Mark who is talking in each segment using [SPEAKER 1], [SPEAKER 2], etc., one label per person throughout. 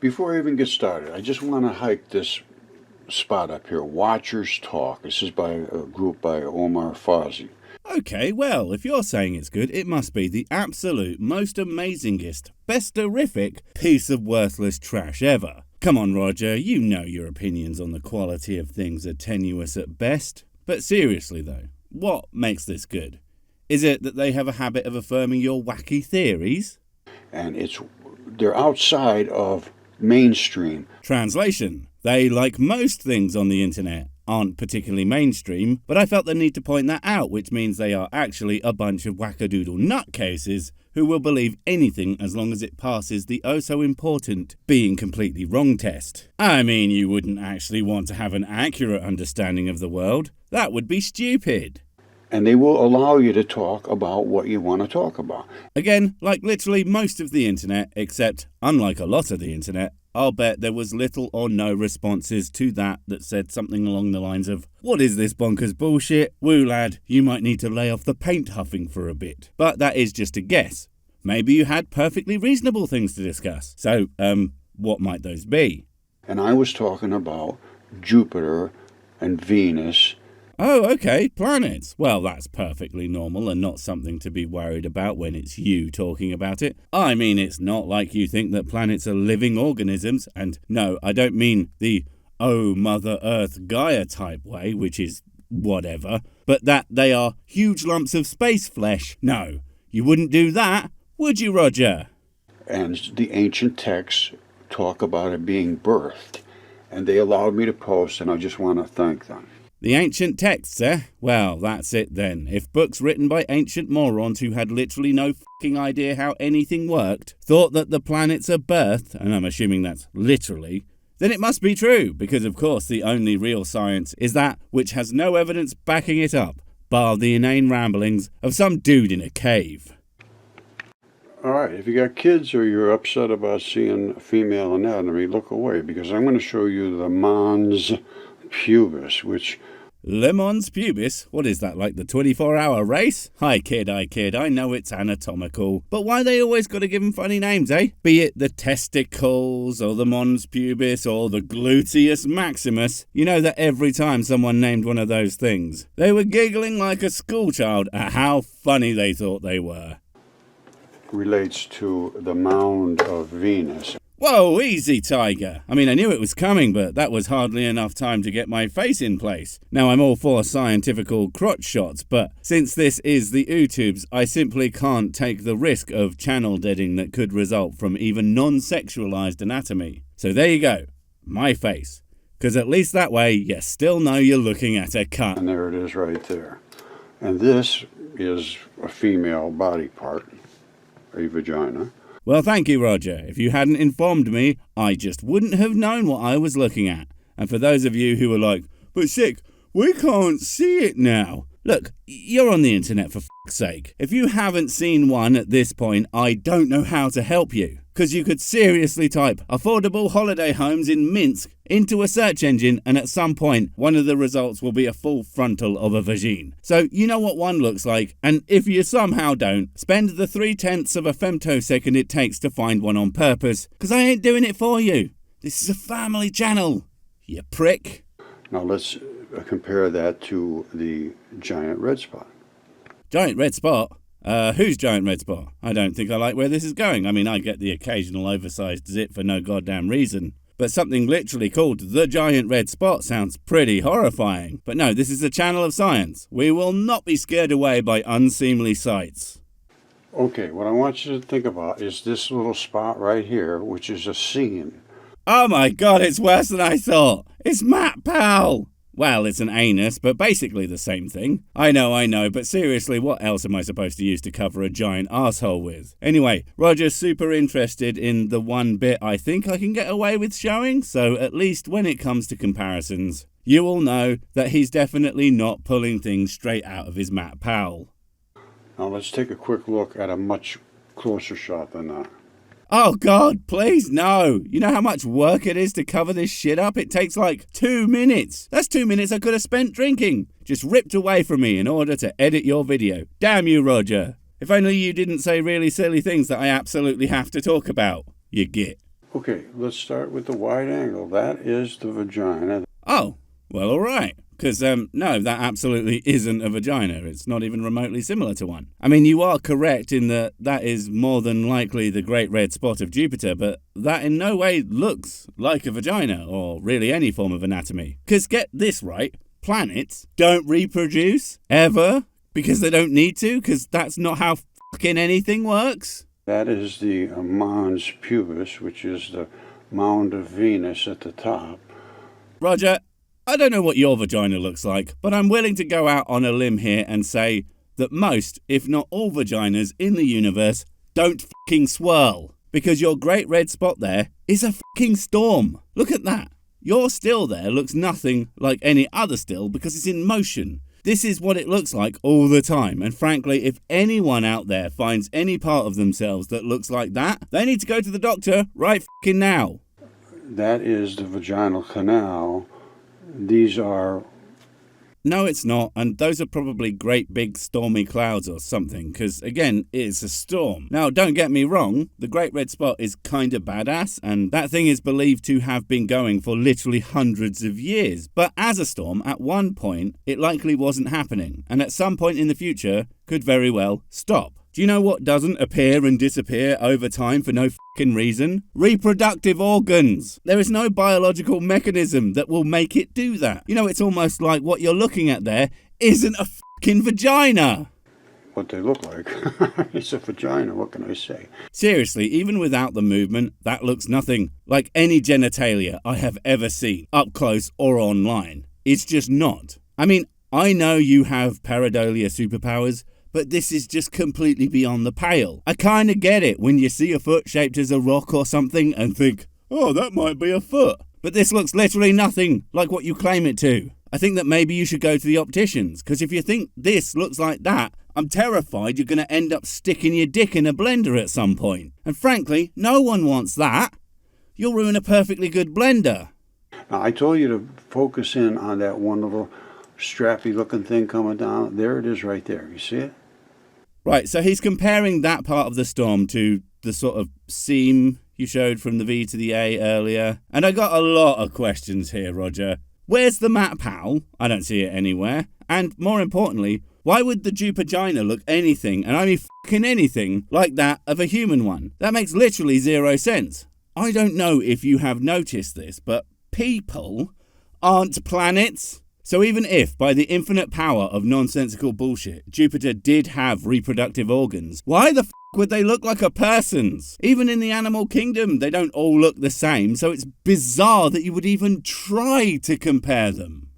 [SPEAKER 1] Before I even get started, I just want to hike this spot up here, Watchers Talk. This is by a group by Mudfossil.
[SPEAKER 2] Okay, well, if you're saying it's good, it must be the absolute most amazingest, best horrific piece of worthless trash ever. Come on, Roger, you know your opinions on the quality of things are tenuous at best. But seriously, though, what makes this good? Is it that they have a habit of affirming your wacky theories?
[SPEAKER 1] And they're outside of mainstream.
[SPEAKER 2] Translation: they, like most things on the internet, aren't particularly mainstream, but I felt the need to point that out, which means they are actually a bunch of wackadoodle nutcases who will believe anything as long as it passes the oh-so-important being completely wrong test. I mean, you wouldn't actually want to have an accurate understanding of the world. That would be stupid.
[SPEAKER 1] And they will allow you to talk about what you want to talk about.
[SPEAKER 2] Again, like literally most of the internet, except, unlike a lot of the internet, I'll bet there was little or no responses to that said something along the lines of, "What is this bonkers bullshit? Woo lad, you might need to lay off the paint huffing for a bit." But that is just a guess. Maybe you had perfectly reasonable things to discuss. So, what might those be?
[SPEAKER 1] And I was talking about Jupiter and Venus.
[SPEAKER 2] Oh, okay, planets. Well, that's perfectly normal and not something to be worried about when it's you talking about it. I mean, it's not like you think that planets are living organisms, and no, I don't mean the "oh, Mother Earth Gaia" type way, which is whatever, but that they are huge lumps of space flesh. No, you wouldn't do that, would you, Roger?
[SPEAKER 1] And the ancient texts talk about it being birthed, and they allowed me to post, and I just want to thank them.
[SPEAKER 2] The ancient texts, eh? Well, that's it then. If books written by ancient morons who had literally no fucking idea how anything worked thought that the planets are birthed, and I'm assuming that's literally, then it must be true, because of course the only real science is that which has no evidence backing it up, bar the inane ramblings of some dude in a cave.
[SPEAKER 1] Alright, if you got kids or you're upset about seeing female anatomy, look away, because I'm going to show you the mons pubis, which...
[SPEAKER 2] Le Mons Pubis? What is that, like the 24-hour race? I kid, I know it's anatomical. But why they always got to give them funny names, eh? Be it the testicles, or the Mons Pubis, or the gluteus maximus. You know that every time someone named one of those things, they were giggling like a schoolchild at how funny they thought they were.
[SPEAKER 1] Relates to the mound of Venus.
[SPEAKER 2] Whoa, easy, Tiger. I mean, I knew it was coming, but that was hardly enough time to get my face in place. Now, I'm all for scientifical crotch shots, but since this is the YouTubes, I simply can't take the risk of channel deading that could result from even non-sexualized anatomy. So there you go, my face. Because at least that way, you still know you're looking at a cunt.
[SPEAKER 1] And there it is right there. And this is a female body part, a vagina.
[SPEAKER 2] Well, thank you, Roger. If you hadn't informed me, I just wouldn't have known what I was looking at. And for those of you who were like, "But Sick, we can't see it now." Look, you're on the internet for fuck's sake. If you haven't seen one at this point, I don't know how to help you. Because you could seriously type affordable holiday homes in Minsk into a search engine, and at some point, one of the results will be a full frontal of a vagine. So you know what one looks like, and if you somehow don't, spend the 0.3 of a femtosecond it takes to find one on purpose, because I ain't doing it for you. This is a family channel, you prick.
[SPEAKER 1] Now let's compare that to the giant red spot.
[SPEAKER 2] Giant red spot? Who's giant red spot? I don't think I like where this is going. I mean, I get the occasional oversized zit for no goddamn reason. But something literally called the giant red spot sounds pretty horrifying. But no, this is a channel of science. We will not be scared away by unseemly sights.
[SPEAKER 1] Okay, what I want you to think about is this little spot right here, which is a seam.
[SPEAKER 2] Oh my god, it's worse than I thought. It's Matt Powell. Well, it's an anus, but basically the same thing. I know, but seriously, what else am I supposed to use to cover a giant arsehole with? Anyway, Roger's super interested in the one bit I think I can get away with showing, so at least when it comes to comparisons, you will know that he's definitely not pulling things straight out of his Matt Powell.
[SPEAKER 1] Now let's take a quick look at a much closer shot than that.
[SPEAKER 2] Oh god, please no. You know how much work it is to cover this shit up? It takes like 2 minutes. That's 2 minutes I could have spent drinking. Just ripped away from me in order to edit your video. Damn you, Roger. If only you didn't say really silly things that I absolutely have to talk about. You git.
[SPEAKER 1] Okay, let's start with the wide angle. That is the vagina.
[SPEAKER 2] Oh, well, all right. Because, no, that absolutely isn't a vagina. It's not even remotely similar to one. I mean, you are correct in that that is more than likely the great red spot of Jupiter, but that in no way looks like a vagina, or really any form of anatomy. Because get this right, planets don't reproduce, ever, because they don't need to, because that's not how fucking anything works.
[SPEAKER 1] That is the mons pubis, which is the mound of Venus at the top.
[SPEAKER 2] Roger, I don't know what your vagina looks like, but I'm willing to go out on a limb here and say that most, if not all vaginas in the universe don't fucking swirl. Because your great red spot there is a fucking storm. Look at that. Your still there looks nothing like any other still because it's in motion. This is what it looks like all the time, and frankly, if anyone out there finds any part of themselves that looks like that, they need to go to the doctor right fucking now.
[SPEAKER 1] That is the vaginal canal. These are...
[SPEAKER 2] No, it's not, and those are probably great big stormy clouds or something, because, again, it's a storm. Now, don't get me wrong, the Great Red Spot is kinda badass, and that thing is believed to have been going for literally hundreds of years. But as a storm, at one point, it likely wasn't happening, and at some point in the future, could very well stop. Do you know what doesn't appear and disappear over time for no fucking reason? Reproductive organs. There is no biological mechanism that will make it do that. You know, it's almost like what you're looking at there isn't a fucking vagina.
[SPEAKER 1] What they look like. It's a vagina, what can I say?
[SPEAKER 2] Seriously, even without the movement, that looks nothing like any genitalia I have ever seen, up close or online. It's just not. I mean, I know you have pareidolia superpowers, but this is just completely beyond the pale. I kinda get it when you see a foot shaped as a rock or something and think, oh, that might be a foot. But this looks literally nothing like what you claim it to. I think that maybe you should go to the opticians, because if you think this looks like that, I'm terrified you're gonna end up sticking your dick in a blender at some point. And frankly, no one wants that. You'll ruin a perfectly good blender.
[SPEAKER 1] Now, I told you to focus in on that one little strappy looking thing coming down. There it is right there. You see it?
[SPEAKER 2] Right, so he's comparing that part of the storm to the sort of seam you showed from the V to the A earlier. And I got a lot of questions here, Roger. Where's the map, pal? I don't see it anywhere. And more importantly, why would the Jupagina look anything, and I mean fucking anything, like that of a human one? That makes literally zero sense. I don't know if you have noticed this, but people aren't planets. So even if, by the infinite power of nonsensical bullshit, Jupiter did have reproductive organs, why the f*** would they look like a person's? Even in the animal kingdom, they don't all look the same, so it's bizarre that you would even try to compare them.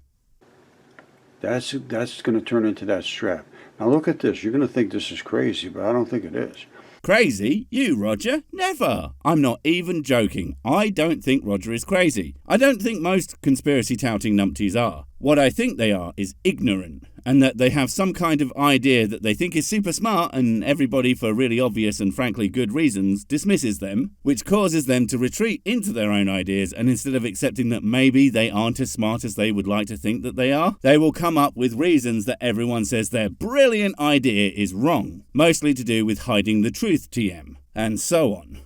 [SPEAKER 1] That's going to turn into that strap. Now look at this. You're going to think this is crazy, but I don't think it is.
[SPEAKER 2] Crazy? You, Roger? Never. I'm not even joking. I don't think Roger is crazy. I don't think most conspiracy-touting numpties are. What I think they are is ignorant, and that they have some kind of idea that they think is super smart, and everybody, for really obvious and frankly good reasons, dismisses them, which causes them to retreat into their own ideas, and instead of accepting that maybe they aren't as smart as they would like to think that they are, they will come up with reasons that everyone says their brilliant idea is wrong, mostly to do with hiding the truth, TM, and so on.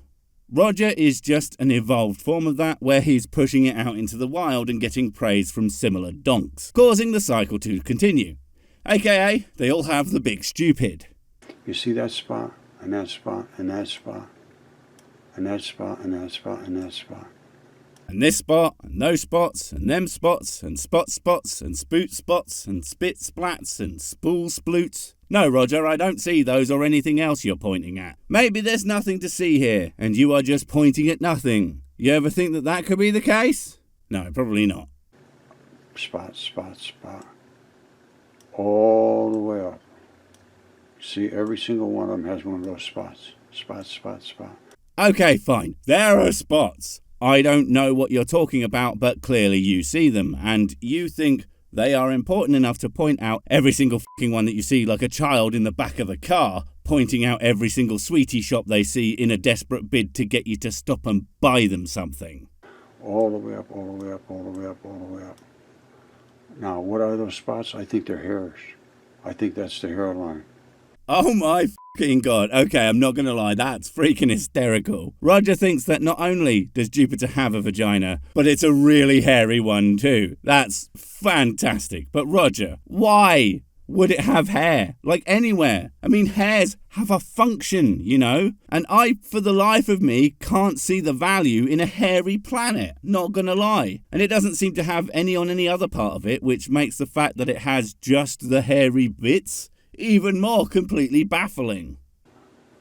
[SPEAKER 2] Roger is just an evolved form of that, where he's pushing it out into the wild and getting praise from similar donks, causing the cycle to continue. AKA, they all have the big stupid.
[SPEAKER 1] You see that spot, and that spot, and that spot, and that spot, and that spot, and that spot.
[SPEAKER 2] And this spot, and those spots, and them spots, and spots, and spoot spots, and spit splats, and spool sploots. No, Roger, I don't see those or anything else you're pointing at. Maybe there's nothing to see here, and you are just pointing at nothing. You ever think that that could be the case? No, probably not.
[SPEAKER 1] Spot, spot, spot. All the way up. See, every single one of them has one of those spots. Spot, spot, spot.
[SPEAKER 2] Okay, fine. There are spots. I don't know what you're talking about, but clearly you see them, and you think they are important enough to point out every single fucking one that you see, like a child in the back of a car, pointing out every single sweetie shop they see in a desperate bid to get you to stop and buy them something.
[SPEAKER 1] All the way up, all the way up, all the way up, all the way up. Now, what are those spots? I think they're hairs. I think that's the hairline.
[SPEAKER 2] Oh my fucking God. Okay, I'm not going to lie, that's freaking hysterical. Roger thinks that not only does Jupiter have a vagina, but it's a really hairy one too. That's fantastic. But Roger, why would it have hair? Like anywhere. I mean, hairs have a function, you know? And I, for the life of me, can't see the value in a hairy planet. Not gonna lie. And it doesn't seem to have any on any other part of it, which makes the fact that it has just the hairy bits even more completely baffling.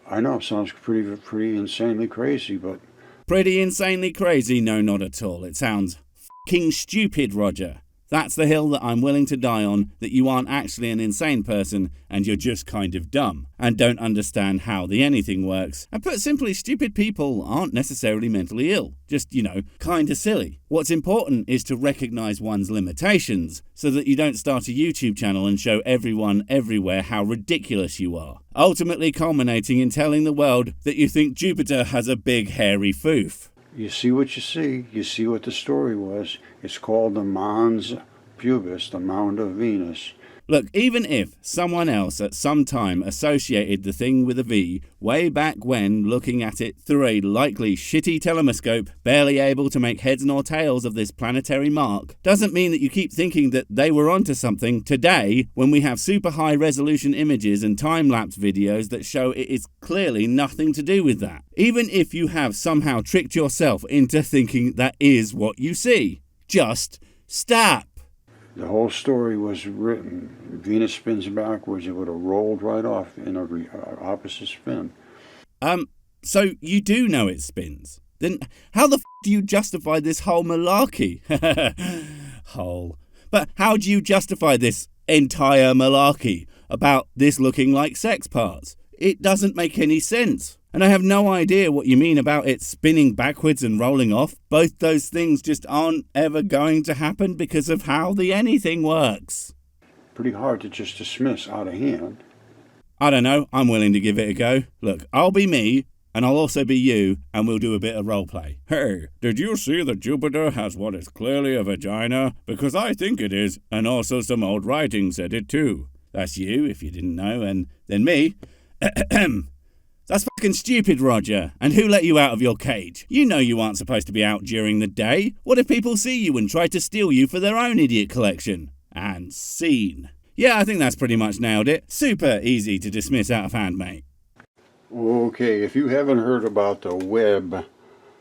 [SPEAKER 1] I know, sounds pretty insanely crazy, but...
[SPEAKER 2] Pretty insanely crazy? No, not at all. It sounds f***ing stupid, Roger. That's the hill that I'm willing to die on, that you aren't actually an insane person and you're just kind of dumb and don't understand how the anything works. And put simply, stupid people aren't necessarily mentally ill, just, you know, kind of silly. What's important is to recognise one's limitations so that you don't start a YouTube channel and show everyone everywhere how ridiculous you are, ultimately culminating in telling the world that you think Jupiter has a big hairy foof.
[SPEAKER 1] You see what you see. You see what the story was. It's called the Mons Pubis, the Mound of Venus.
[SPEAKER 2] Look, even if someone else at some time associated the thing with a V way back when, looking at it through a likely shitty telescope, barely able to make heads nor tails of this planetary mark, doesn't mean that you keep thinking that they were onto something today when we have super high resolution images and time-lapse videos that show it is clearly nothing to do with that. Even if you have somehow tricked yourself into thinking that is what you see. Just stop.
[SPEAKER 1] The whole story was written. Venus spins backwards. It would have rolled right off in a opposite spin.
[SPEAKER 2] So you do know it spins. Then how the f*** do you justify this whole malarkey? But how do you justify this entire malarkey about this looking like sex parts? It doesn't make any sense. And I have no idea what you mean about it spinning backwards and rolling off. Both those things just aren't ever going to happen because of how the anything works.
[SPEAKER 1] Pretty hard to just dismiss out of hand.
[SPEAKER 2] I don't know. I'm willing to give it a go. Look, I'll be me, and I'll also be you, and we'll do a bit of roleplay. Hey, did you see that Jupiter has what is clearly a vagina? Because I think it is, and also some old writing said it too. That's you, if you didn't know, and then me. That's fucking stupid, Roger. And who let you out of your cage? You know you aren't supposed to be out during the day. What if people see you and try to steal you for their own idiot collection? And scene. Yeah, I think that's pretty much nailed it. Super easy to dismiss out of hand, mate.
[SPEAKER 1] Okay, if you haven't heard about the Webb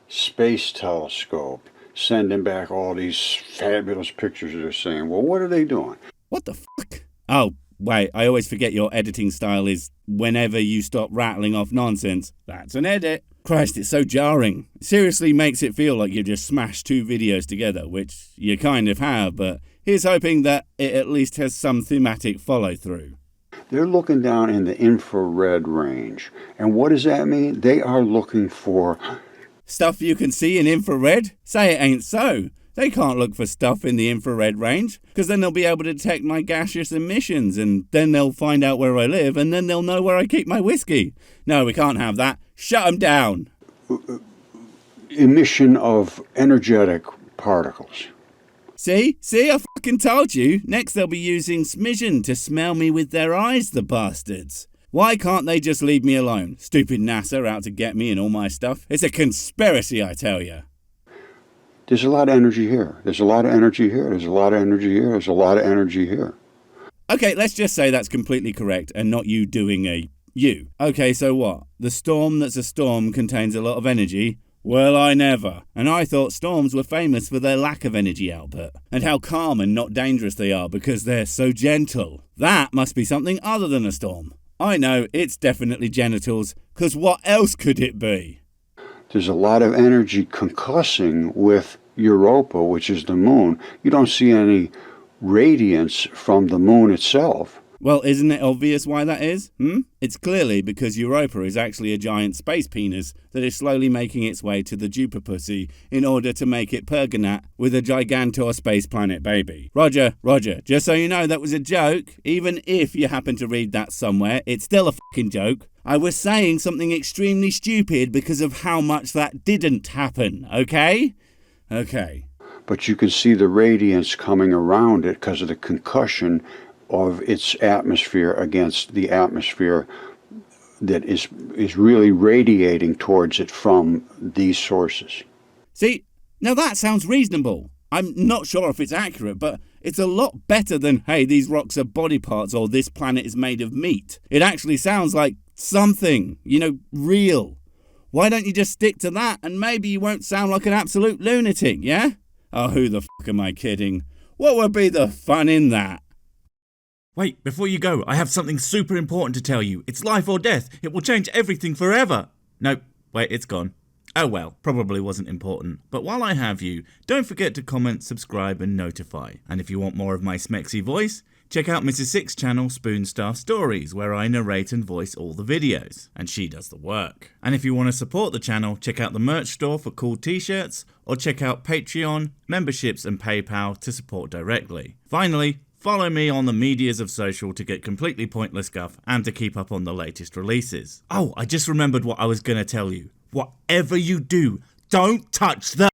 [SPEAKER 1] Space Telescope sending back all these fabulous pictures they're saying, well, what are they doing?
[SPEAKER 2] What the fuck? Oh, wait, I always forget your editing style is whenever you stop rattling off nonsense, that's an edit. Christ, it's so jarring. It seriously makes it feel like you just smashed two videos together, which you kind of have, but here's hoping that it at least has some thematic follow-through.
[SPEAKER 1] They're looking down in the infrared range. And what does that mean? They are looking for...
[SPEAKER 2] Stuff you can see in infrared? Say it ain't so. They can't look for stuff in the infrared range, because then they'll be able to detect my gaseous emissions, and then they'll find out where I live, and then they'll know where I keep my whiskey. No, we can't have that. Shut them down.
[SPEAKER 1] Emission of energetic particles.
[SPEAKER 2] See, I fucking told you. Next they'll be using smidgen to smell me with their eyes, the bastards. Why can't they just leave me alone? Stupid NASA out to get me and all my stuff. It's a conspiracy, I tell you.
[SPEAKER 1] There's a lot of energy here. There's a lot of energy here. There's a lot of energy here. There's a lot of energy here.
[SPEAKER 2] Okay, let's just say that's completely correct and not you doing a you. Okay, so what? The storm that's a storm contains a lot of energy? Well, I never. And I thought storms were famous for their lack of energy output and how calm and not dangerous they are because they're so gentle. That must be something other than a storm. I know, it's definitely genitals, because what else could it be?
[SPEAKER 1] There's a lot of energy concussing with Europa, which is the moon. You don't see any radiance from the moon itself.
[SPEAKER 2] Well, isn't it obvious why that is? It's clearly because Europa is actually a giant space penis that is slowly making its way to the Jupiter pussy in order to make it pergonate with a gigantor space planet baby. Roger, just so you know that was a joke. Even if you happen to read that somewhere, it's still a fucking joke. I was saying something extremely stupid because of how much that didn't happen, okay? Okay.
[SPEAKER 1] But you can see the radiance coming around it because of the concussion of its atmosphere against the atmosphere that is really radiating towards it from these sources.
[SPEAKER 2] See, now that sounds reasonable. I'm not sure if it's accurate, but it's a lot better than, hey, these rocks are body parts or this planet is made of meat. It actually sounds like something, real. Why don't you just stick to that and maybe you won't sound like an absolute lunatic, yeah? Oh, who the fuck am I kidding? What would be the fun in that?
[SPEAKER 3] Wait, before you go, I have something super important to tell you. It's life or death. It will change everything forever. Nope, wait, it's gone. Oh well, probably wasn't important. But while I have you, don't forget to comment, subscribe and notify. And if you want more of my smexy voice, check out Mrs. Six's channel Spoonstaff Stories, where I narrate and voice all the videos, and she does the work. And if you want to support the channel, check out the merch store for cool t-shirts, or check out Patreon, memberships and PayPal to support directly. Finally, follow me on the medias of social to get completely pointless guff and to keep up on the latest releases. Oh, I just remembered what I was gonna tell you. Whatever you do, don't touch the